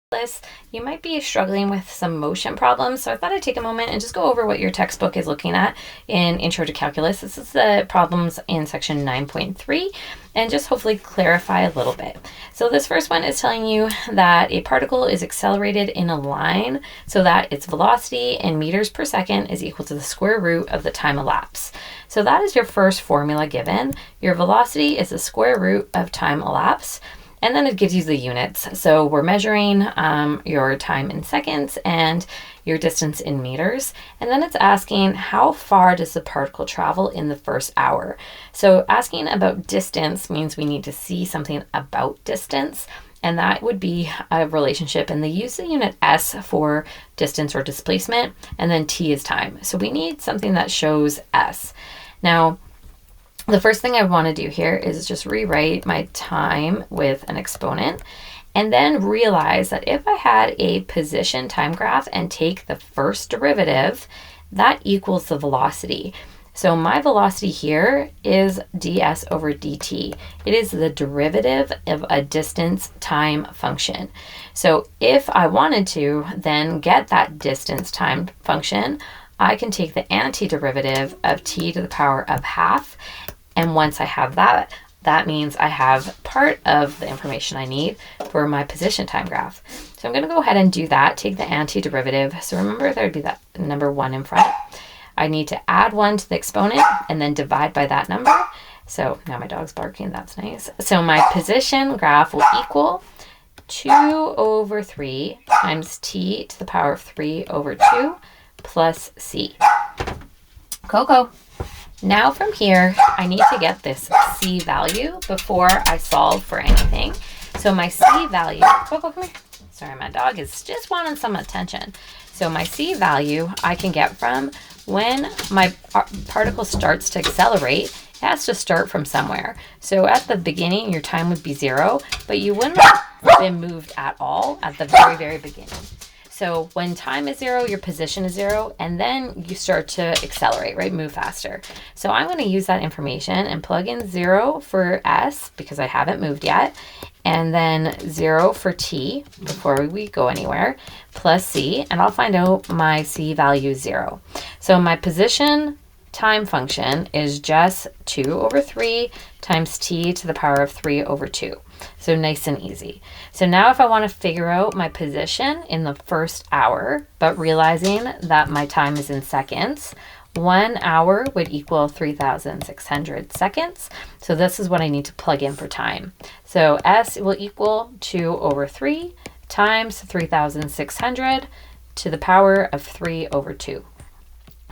calculus, you might be struggling with some motion problems. So I thought I'd take a moment and just go over what your textbook is looking at in Intro to Calculus. This is the problems in section 9.3 and just hopefully clarify a little bit. So this first one is telling you that a particle is accelerated in a line so that its velocity in meters per second is equal to the square root of the time elapsed. So that is your first formula given. Your velocity is the square root of time elapsed. And then it gives you the units. So we're measuring your time in seconds and your distance in meters. And then it's asking how far does the particle travel in the first hour? So asking about distance means we need to see something about distance. And that would be a relationship. And they use the unit S for distance or displacement. And then T is time. So we need something that shows S. Now, the first thing I want to do here is just rewrite my time with an exponent and then realize that if I had a position time graph and take the first derivative, that equals the velocity. So my velocity here is ds over dt. It is the derivative of a distance time function. So if I wanted to then get that distance time function, I can take the antiderivative of t to the power of half. And once I have that, that means I have part of the information I need for my position time graph. So I'm going to go ahead and do that, take the antiderivative. So remember there would be that number 1 in front. I need to add 1 to the exponent and then divide by that number. So now my dog's barking, that's nice. So my position graph will equal 2 over 3 times t to the power of 3 over 2 plus c. Coco. Now from here, I need to get this C value before I solve for anything. So my C value, Coco, come here. Sorry, my dog is just wanting some attention. So my C value I can get from when my particle starts to accelerate, it has to start from somewhere. So at the beginning, your time would be 0, but you wouldn't have been moved at all at the very, very beginning. So when time is 0, your position is 0, and then you start to accelerate, right? Move faster. So I'm going to use that information and plug in 0 for S because I haven't moved yet, and then 0 for T before we go anywhere, plus C, and I'll find out my C value 0. So my position time function is just 2 over 3 times t to the power of 3 over 2. So nice and easy. So now if I want to figure out my position in the first hour, but realizing that my time is in seconds, 1 hour would equal 3,600 seconds. So this is what I need to plug in for time. So S will equal 2 over 3 times 3,600 to the power of 3 over 2.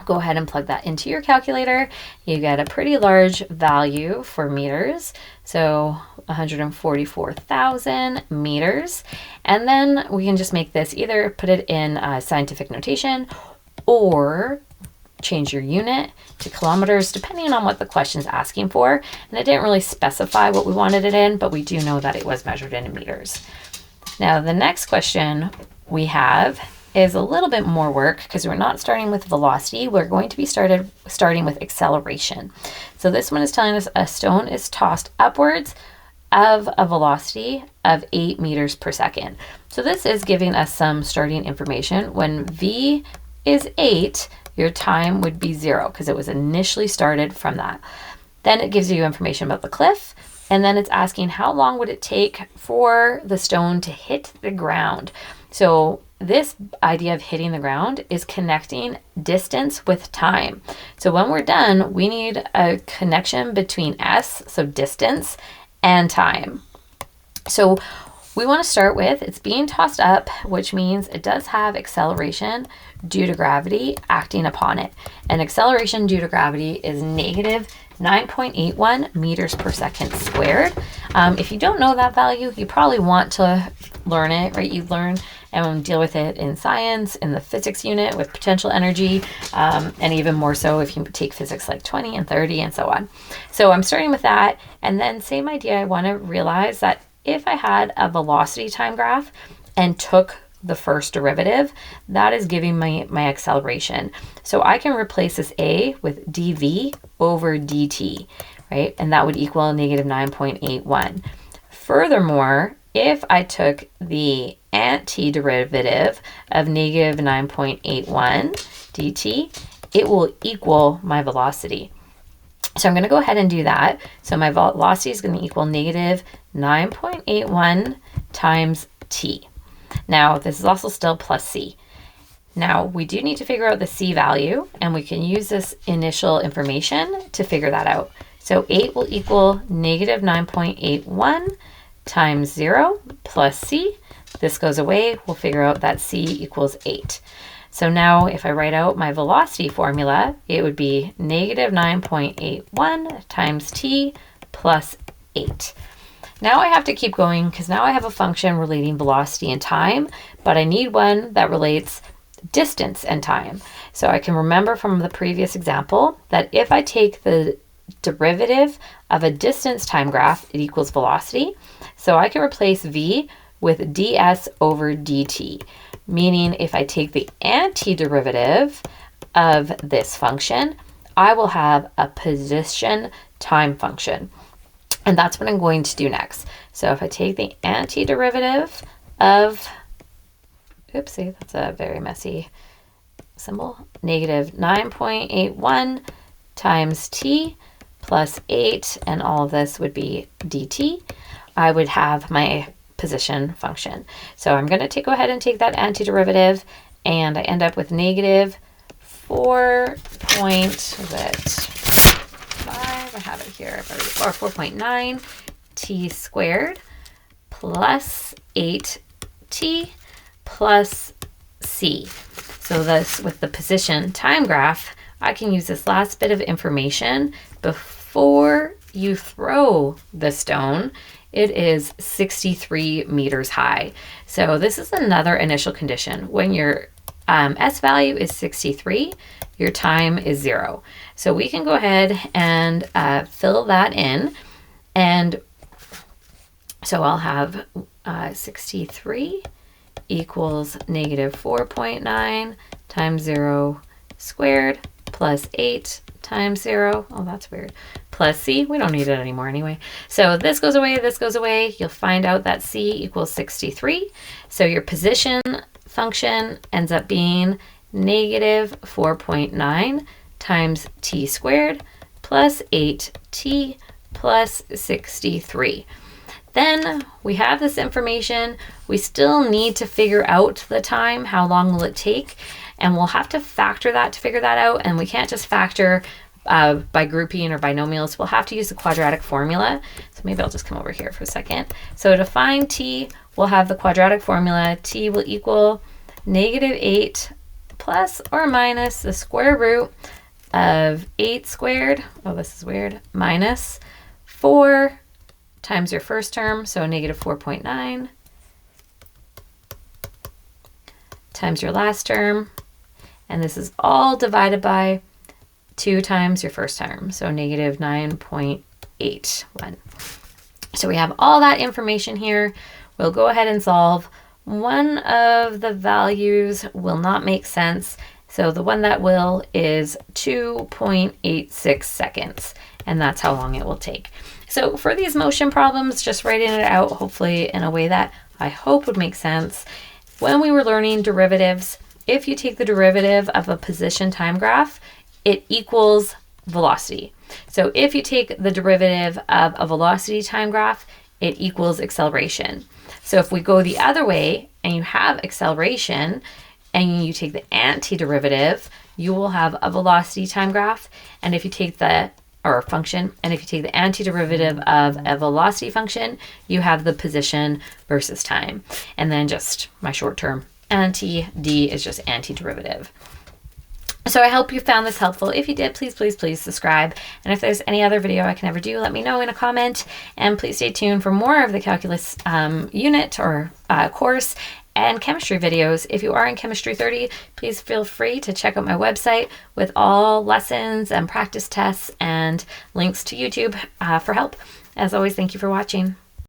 Go ahead and plug that into your calculator. You get a pretty large value for meters. So 144,000 meters. And then we can just make this either put it in scientific notation or change your unit to kilometers, depending on what the question's asking for. And it didn't really specify what we wanted it in, but we do know that it was measured in meters. Now, the next question we have is a little bit more work because we're not starting with velocity. We're going to be starting with acceleration. So this one is telling us a stone is tossed upwards of a velocity of 8 meters per second. So this is giving us some starting information. When v is 8, your time would be 0 because it was initially started from that. Then it gives you information about the cliff, and then it's asking how long would it take for the stone to hit the ground. So this idea of hitting the ground is connecting distance with time. So when we're done, we need a connection between S, so distance, and time. So we want to start with it's being tossed up, which means it does have acceleration due to gravity acting upon it. And acceleration due to gravity is negative 9.81 meters per second squared. If you don't know that value, you probably want to learn it, right? You learn and deal with it in science, in the physics unit with potential energy, and even more so if you take physics like 20 and 30 and so on. So I'm starting with that. And then same idea, I want to realize that if I had a velocity time graph and took the first derivative, that is giving me my acceleration. So I can replace this a with dv over dt, right? And that would equal negative 9.81. Furthermore, if I took the antiderivative of negative 9.81 dt, it will equal my velocity. So I'm going to go ahead and do that. So my velocity is going to equal negative 9.81 times t. Now, this is also still plus c. Now, we do need to figure out the c value, and we can use this initial information to figure that out. So 8 will equal negative 9.81 times 0 plus c. This goes away. We'll figure out that c equals 8. So now if I write out my velocity formula, it would be negative 9.81 times t plus 8. Now I have to keep going because now I have a function relating velocity and time, but I need one that relates distance and time. So I can remember from the previous example that if I take the derivative of a distance time graph, it equals velocity. So I can replace v with ds over dt, meaning if I take the antiderivative of this function, I will have a position time function. And that's what I'm going to do next. So if I take the antiderivative of, oopsie, that's a very messy symbol, negative 9.81 times t plus 8, and all of this would be dt, I would have my position function. So I'm going to go ahead and take that antiderivative, and I end up with negative 4.9 t squared plus 8t plus c. So this, with the position time graph, I can use this last bit of information before you throw the stone. It is 63 meters high. So this is another initial condition. When your S value is 63, your time is 0. So we can go ahead and fill that in. And so I'll have 63 equals negative 4.9 times 0 squared plus 8 times 0. Oh, that's weird. Plus c. We don't need it anymore anyway. So this goes away, this goes away. You'll find out that c equals 63. So your position function ends up being negative 4.9 times t squared plus 8t plus 63. Then we have this information. We still need to figure out the time. How long will it take? And we'll have to factor that to figure that out. And we can't just factor by grouping or binomials. We'll have to use the quadratic formula. So maybe I'll just come over here for a second. So to find t, we'll have the quadratic formula. T will equal negative 8 plus or minus the square root of 8 squared. Oh, this is weird. Minus 4 times your first term, so negative 4.9, times your last term, and this is all divided by 2 times your first term, so negative 9.81. So we have all that information here. We'll go ahead and solve. One of the values will not make sense, so the one that will is 2.86 seconds, and that's how long it will take. So for these motion problems, just writing it out, hopefully in a way that I hope would make sense. When we were learning derivatives, if you take the derivative of a position time graph, it equals velocity. So if you take the derivative of a velocity time graph, it equals acceleration. So if we go the other way and you have acceleration and you take the antiderivative, you will have a velocity time graph. And if you take the function, and if you take the antiderivative of a velocity function, you have the position versus time. And then just my short term anti-d is just antiderivative. So I hope you found this helpful. If you did, please, please, please subscribe. And if there's any other video I can ever do, let me know in a comment. And please stay tuned for more of the calculus unit or course and chemistry videos. If you are in Chemistry 30, please feel free to check out my website with all lessons and practice tests and links to YouTube for help. As always, thank you for watching.